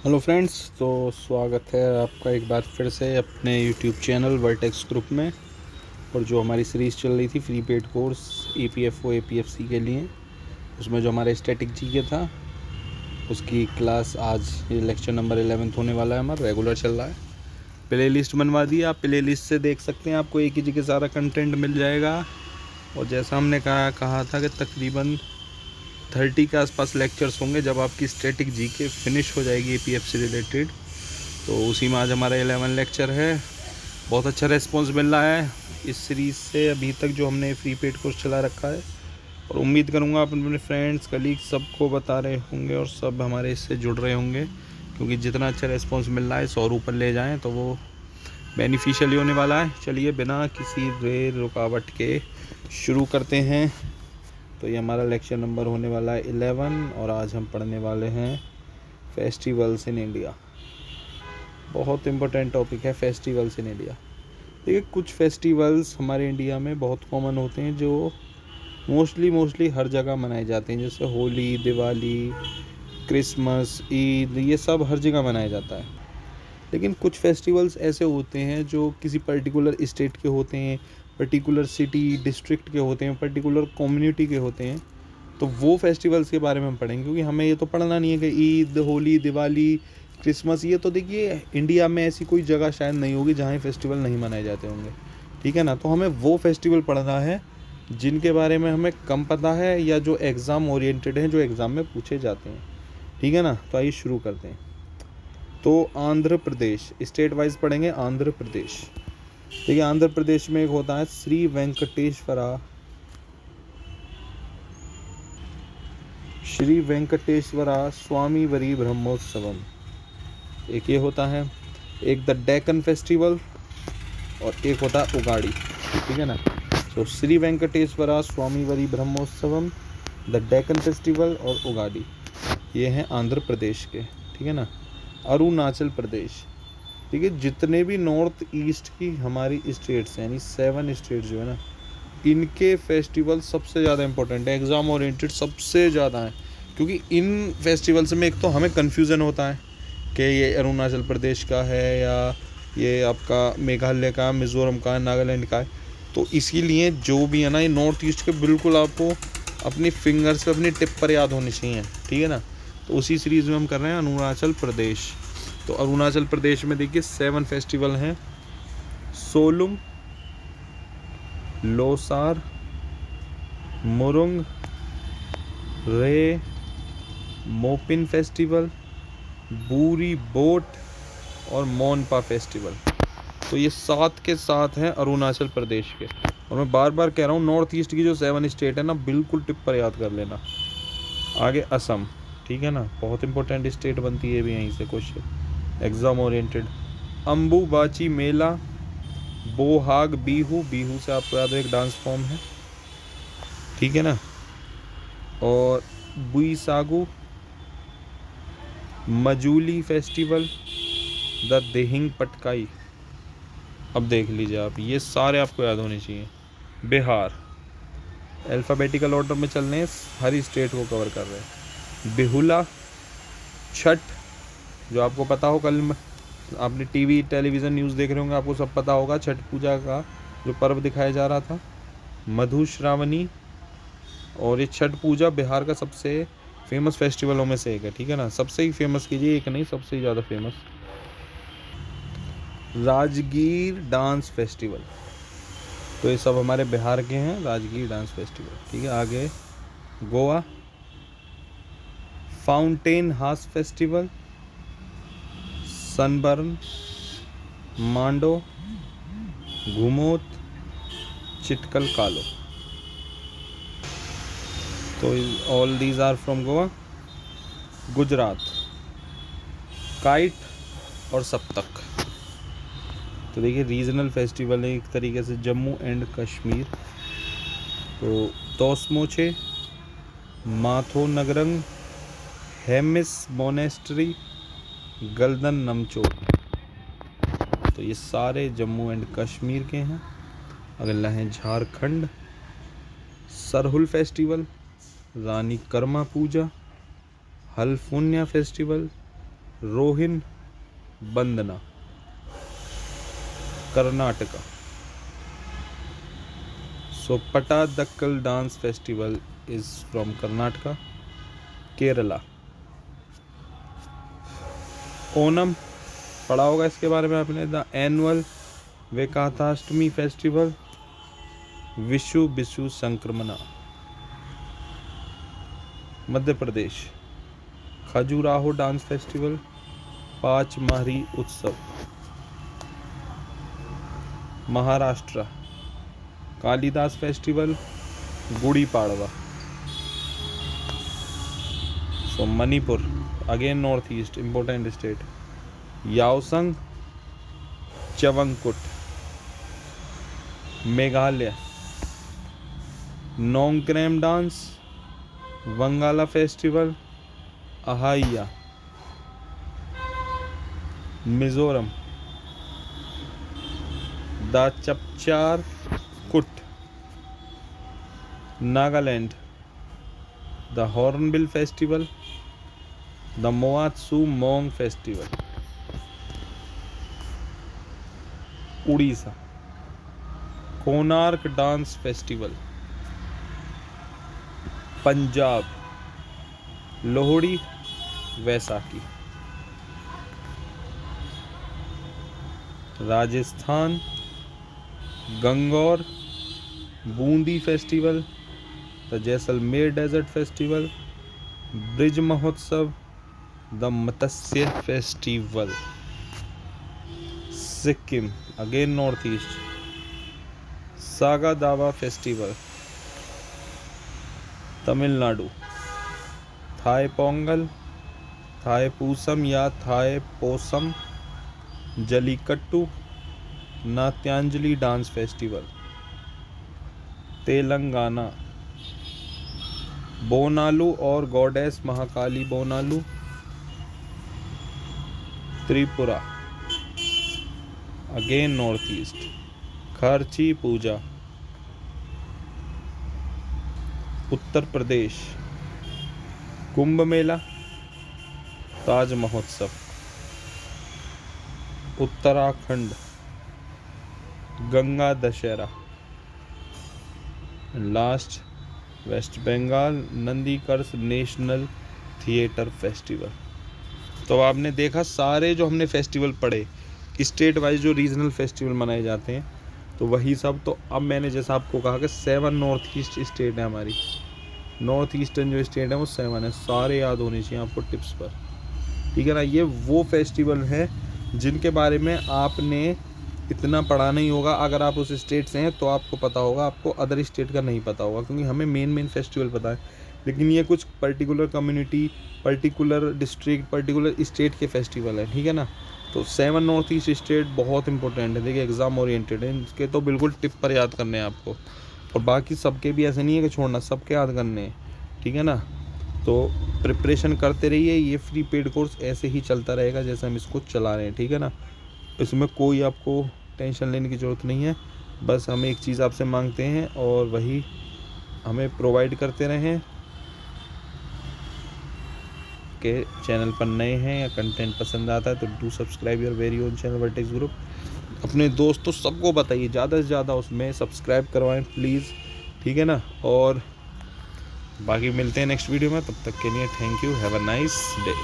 Hello friends, तो स्वागत है आपका एक बार फिर से अपने यूट्यूब चैनल वर्टेक्स ग्रुप में। और जो हमारी सीरीज़ चल रही थी free paid course EPFO APFC के लिए, उसमें जो हमारा स्टैटिक जीके था उसकी क्लास आज ये लेक्चर नंबर 11 होने वाला है। हमारा रेगुलर चल रहा है। प्ले लिस्ट बनवा दी, आप प्ले लिस्ट से देख सकते हैं, आपको एक ही जगह सारा कंटेंट मिल जाएगा। और जैसा हमने कहा था कि तकरीबन 30 के आसपास लेक्चर्स होंगे जब आपकी स्टैटिक जीके फिनिश हो जाएगी APF से रिलेटेड। तो उसी में आज हमारा 11 लेक्चर है। बहुत अच्छा रिस्पॉन्स मिल रहा है इस सीरीज़ से अभी तक जो हमने फ्री पेड कोर्स चला रखा है। और उम्मीद करूँगा आप अपने फ्रेंड्स कलीग सबको बता रहे होंगे और सब हमारे इससे जुड़ रहे होंगे, क्योंकि जितना अच्छा रिस्पॉन्स मिल रहा है 100 ऊपर ले जाएँ तो वो बेनिफिशियल ही होने वाला है। चलिए बिना किसी देर रुकावट के शुरू करते हैं। तो ये हमारा लेक्चर नंबर होने वाला है 11 और आज हम पढ़ने वाले हैं फेस्टिवल्स इन इंडिया। बहुत इम्पोर्टेंट टॉपिक है फेस्टिवल्स इन इंडिया। देखिए, कुछ फेस्टिवल्स हमारे इंडिया में बहुत कॉमन होते हैं जो मोस्टली हर जगह मनाए जाते हैं, जैसे होली, दिवाली, क्रिसमस, ईद, ये सब हर जगह मनाया जाता है। लेकिन कुछ फेस्टिवल्स ऐसे होते हैं जो किसी पर्टिकुलर स्टेट के होते हैं, पर्टिकुलर सिटी डिस्ट्रिक्ट के होते हैं, पर्टिकुलर कम्युनिटी के होते हैं। तो वो फेस्टिवल्स के बारे में हम पढ़ेंगे, क्योंकि हमें ये तो पढ़ना नहीं है कि ईद, होली, दिवाली, क्रिसमस, ये तो देखिए इंडिया में ऐसी कोई जगह शायद नहीं होगी जहाँ ये फेस्टिवल नहीं मनाए जाते होंगे। ठीक है ना। तो हमें वो फेस्टिवल पढ़ना है जिनके बारे में हमें कम पता है या जो एग्ज़ाम ओरिएंटेड हैं, जो एग्ज़ाम में पूछे जाते हैं। ठीक है ना। तो आइए शुरू करते हैं। तो आंध्र प्रदेश, स्टेट वाइज पढ़ेंगे। आंध्र प्रदेश, देखिए आंध्र प्रदेश में एक होता है श्री वेंकटेश्वरा स्वामी वरी ब्रह्मोत्सवम, एक ये होता है। एक द डेक्कन फेस्टिवल और एक होता है उगाड़ी। ठीक है ना। तो श्री वेंकटेश्वरा स्वामी वरी ब्रह्मोत्सवम, द डेक्कन फेस्टिवल और उगाड़ी, ये हैं आंध्र प्रदेश के। ठीक है ना। अरुणाचल प्रदेश, देखिए जितने भी नॉर्थ ईस्ट की हमारी स्टेट्स हैं, यानी 7 स्टेट्स जो है ना, इनके फेस्टिवल सबसे ज़्यादा इंपॉर्टेंट है, एग्ज़ाम ओरिएंटेड सबसे ज़्यादा है। क्योंकि इन फेस्टिवल्स में एक तो हमें कन्फ्यूज़न होता है कि ये अरुणाचल प्रदेश का है या ये आपका मेघालय का, मिज़ोरम का, नागालैंड का है। तो इसीलिए जो भी है ना, ये नॉर्थ ईस्ट के बिल्कुल आपको अपनी फिंगर्स पे, अपनी टिप पर याद होने चाहिए। ठीक है ना। तो उसी सीरीज़ में हम कर रहे हैं अरुणाचल प्रदेश। तो अरुणाचल प्रदेश में देखिए 7 फेस्टिवल हैं। सोलुंग, लोसार, मुरुंग, रे, मोपिन फेस्टिवल, बूरी बोट और मोनपा फेस्टिवल। तो ये 7 के 7 हैं अरुणाचल प्रदेश के। और मैं बार बार कह रहा हूँ, नॉर्थ ईस्ट की जो 7 स्टेट है ना, बिल्कुल टिप पर याद कर लेना। आगे असम, ठीक है ना, बहुत इंपॉर्टेंट स्टेट बनती है भी यहीं से क्वेश्चन, एग्ज़ाम ओरिएंटेड। अम्बुबाची मेला, बोहाग बिहू, बिहू से आपको याद है एक डांस फॉर्म है। ठीक है ना। और बुईसागु, मजूली फेस्टिवल, द देहिंग पटकाई। अब देख लीजिए आप, ये सारे आपको याद होने चाहिए। बिहार, अल्फ़ाबेटिकल ऑर्डर में चल रहे हैं, हर स्टेट को कवर कर रहे हैं। बिहुला, छठ, जो आपको पता हो, कल आपने टीवी टेलीविज़न न्यूज़ देख रहे होंगे, आपको सब पता होगा छठ पूजा का जो पर्व दिखाया जा रहा था। मधुश्रावणी, और ये छठ पूजा बिहार का सबसे फेमस फेस्टिवलों में से एक है। ठीक है ना। सबसे ही फेमस कीजिए, एक नहीं, सबसे ज़्यादा फेमस। राजगीर डांस फेस्टिवल, तो ये सब हमारे बिहार के हैं, राजगीर डांस फेस्टिवल। ठीक है। आगे Goa, fountain house festival, Sunburn, Mando, Ghumot, Chikhal Kalo. तो all these are from Goa. Gujarat, kite और सप्तक। तो देखिए रीजनल फेस्टिवल है एक तरीके से, जम्मू एंड कश्मीर। तो तोसमोचे, माथो नगरंग, हेमिस मोनेस्ट्री, गल्दन नमचोर। तो ये सारे जम्मू एंड कश्मीर के हैं। अगला है Jharkhand, Sarhul festival, Rani Karma Puja, Halpunya festival, Rohin Bandna, Karnataka. So Patadakkal dance festival is from Karnataka, Kerala. Onam पढ़ा होगा इसके बारे में आपने, the annual Vaikathashtami festival, Vishu Bishu Sankramana, Madhya Pradesh. Khajuraho dance festival, Pachmarhi Utsav, Maharashtra. Kalidas festival, Gudi Padwa. So Manipur, again north east, important state, Yaosang Chavangkut. Meghalaya, Nongkrem dance, Wangala festival, Ahaiya. Mizoram, the Chapchar Kut. Nagaland, the hornbill festival, the Moatsu Mong festival. Orissa, Konark dance festival. Punjab, Lohri Vaisakhi. Rajasthan, Gangaur Bundi festival, the Jaisalmer desert festival, Braj Mahotsav, the Matsya festival. Sikkim, again north east, Saga Dawa festival. Tamil Nadu, Thai Pongal, Thai Poosam या Thai Posam, Jallikattu, Natyanjali dance festival. Telangana, Bonalu और goddess Mahakali Bonalu. Tripura, again north east, Kharchi Puja. Uttar Pradesh, Kumbh Mela, Taj Mahotsav. Uttarakhand, Ganga Dussehra. Last, west Bengal, नंदीकर्ष national theatre festival. तो आपने देखा सारे जो हमने festival पढ़े, state wise जो रीजनल फेस्टिवल मनाए जाते हैं, तो वही सब। तो अब मैंने जैसा आपको कहा कि 7 नॉर्थ ईस्ट स्टेट है हमारी, नॉर्थ ईस्टर्न जो स्टेट है वो 7 है, सारे याद होने चाहिए आपको टिप्स पर, ठीक है ना। ये वो फेस्टिवल है जिनके बारे में आपने इतना पढ़ा नहीं होगा। अगर आप उस स्टेट से हैं तो आपको पता होगा, आपको अदर स्टेट का नहीं पता होगा, क्योंकि हमें मेन फेस्टिवल पता है, लेकिन ये कुछ particular community, particular district, particular state के फेस्टिवल है, ठीक है ना। तो 7 नॉर्थ ईस्ट स्टेट बहुत इंपॉर्टेंट है, देखिए एग्ज़ाम ओरिएंटेड है, इसके तो बिल्कुल टिप पर याद करने हैं आपको, और बाकी सबके भी ऐसे नहीं है कि छोड़ना, सबके याद करने हैं, ठीक है ना। तो प्रिपरेशन करते रहिए, ये फ्री पेड कोर्स ऐसे ही चलता रहेगा जैसे हम इसको चला रहे हैं, ठीक है ना। इसमें कोई आपको टेंशन लेने की ज़रूरत नहीं है, बस हम एक चीज़ आपसे मांगते हैं और वही हमें प्रोवाइड करते रहें। के चैनल पर नए हैं या कंटेंट पसंद आता है तो do subscribe your very own channel vertex group. अपने दोस्तों सबको बताइए, ज़्यादा से ज़्यादा उसमें सब्सक्राइब करवाएं प्लीज़, ठीक है ना। और बाकी मिलते हैं नेक्स्ट वीडियो में, तब तक के लिए thank you, have a nice day.